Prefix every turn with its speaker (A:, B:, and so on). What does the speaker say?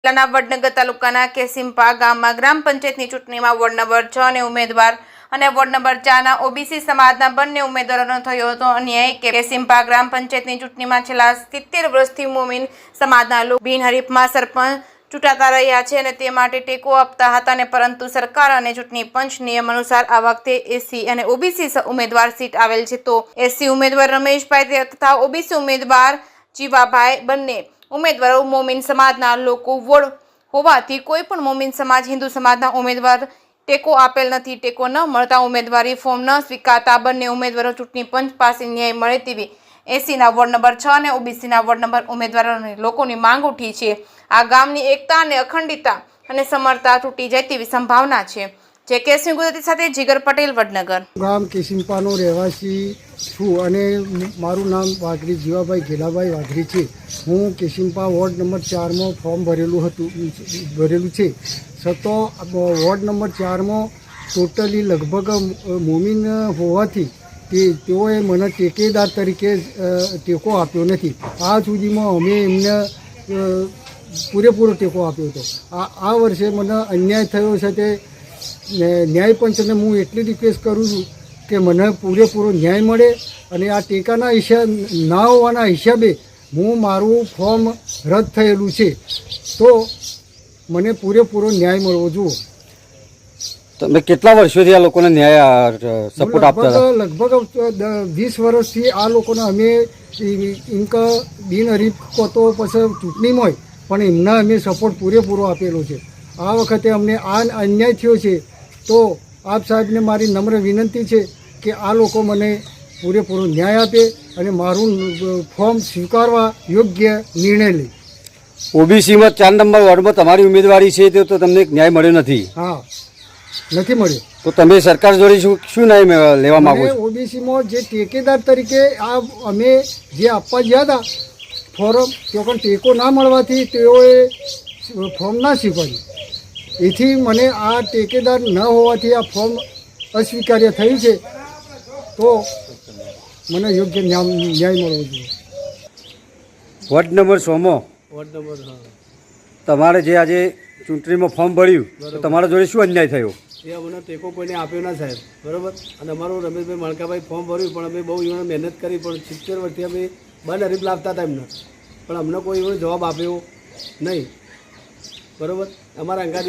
A: જિલ્લાના વડનગર તાલુકાના કેસિમ્પા ગામમાં ગ્રામ પંચાયતની ચૂંટણીમાં વોર્ડ નંબર 6 ને ઉમેદવાર અને વોર્ડ નંબર 4 ના ઓબીસી સમાજના બંને ઉમેદવારોનો થયો હતો અન્યાય. કેસિમ્પા ગ્રામ પંચાયતની ચૂંટણીમાં છેલ્લા 70 વર્ષથી મોમીન સમાજના લોકો બિનહરીફમાં સરપંચ ચૂંટાતા રહ્યા છે અને તે માટે ટેકો આપતા હતા અને પરંતુ સરકાર અને ચૂંટણી પંચ નિયમ અનુસાર આ વખતે એસસી અને ઓબીસી ઉમેદવાર સીટ આવેલ છે. તો એસસી ઉમેદવાર રમેશભાઈ તથા ઓબીસી ઉમેદવાર જીવાભાઈ બંને ઉમેદવારો મોમીન સમાજના લોકો વોર્ડ હોવાથી કોઈ પણ મોમીન સમાજ હિન્દુ સમાજના ઉમેદવાર ટેકો આપેલ નથી. ટેકો ન મળતા ઉમેદવારી ફોર્મ ન સ્વીકારતા બંને ઉમેદવારો ચૂંટણી પંચ પાસે ન્યાય મળે તેવી એસીના વોર્ડ નંબર 6 અને ઓબીસીના વોર્ડ નંબર ઉમેદવારોની લોકોની માંગ ઉઠી છે. આ ગામની એકતા અને અખંડિતતા અને સમરતા તૂટી જાય તેવી સંભાવના છે. જે કેસની ગુજરાતી સાથે જીગર પટેલ, વડનગર.
B: ગામ કેસિમ્પાનો રહેવાસી છું અને મારું નામ વાઘરી જીવાભાઈ ઘેલાભાઈ વાઘરી છે. હું કેસિમ્પા વોર્ડ નંબર 4માં ફોર્મ ભરેલું છે. છતાં વોર્ડ નંબર 4માં ટોટલી લગભગ મોમીન હોવાથી તેઓએ મને ટેકેદાર તરીકે ટેકો આપ્યો નથી. આ સુધીમાં અમે એમને પૂરેપૂરો ટેકો આપ્યો હતો. આ વર્ષે મને અન્યાય થયો છે તે ન્યાયપંચને હું એટલી રિક્વેસ્ટ કરું છું કે મને પૂરેપૂરો ન્યાય મળે અને આ ટેકાના ના હોવાના હિસાબે હું મારું ફોર્મ રદ થયેલું છે તો મને પૂરેપૂરો ન્યાય મળવો જોઈએ.
C: તમે કેટલા વર્ષોથી આ લોકોને ન્યાય સપોર્ટ આપતા હતા?
B: લગભગ 20 વર્ષથી આ લોકોને અમે ઇનકા બિનહરીફ તો પછી ચૂંટણીમાં હોય પણ એમના અમે સપોર્ટ પૂરેપૂરો આપેલો છે. આ વખતે અમને આ અન્યાય થયો છે તો આપ સાહેબને મારી નમ્ર વિનંતી છે કે આ લોકો મને પૂરેપૂરો ન્યાય આપે અને મારું ફોર્મ સ્વીકારવા યોગ્ય નિર્ણય લે.
C: ઓબીસીમાં 4 નંબર વોર્ડમાં તમારી ઉમેદવારી છે તો તમને ન્યાય મળ્યો નથી?
B: હા, નથી મળ્યો.
C: તો તમે સરકાર જોડે શું ન્યાય લેવા માંગો છો?
B: ઓબીસીમાં જે ટેકેદાર તરીકે આ અમે જે આપવા ગયા હતા ફોર્મ તે પણ ટેકો ના મળવાથી તેઓએ ફોર્મ ના સ્વીકાર્યું. એથી મને આ ટેકેદાર ન હોવાથી આ ફોર્મ અસ્વીકાર્ય થયું છે તો મને યોગ્ય ન્યાય મળવો જોઈએ.
C: વોર્ડ નંબર 6માં તમારે જે આજે ચૂંટણીમાં ફોર્મ ભર્યું તો તમારા જોડે શું અન્યાય થયો?
D: એ અમને ટેકો કોઈને આપ્યો ના સાહેબ, બરાબર. અને અમારું રમેશભાઈ મણકાભાઈ ફોર્મ ભર્યું પણ અમે બહુ એમને મહેનત કરી પણ 70 વર્ષથી અમે બનહરીફ લાવતા હતા એમને પણ અમને કોઈ એવો જવાબ આપ્યો નહીં, બરાબર. અમારા અંગાજી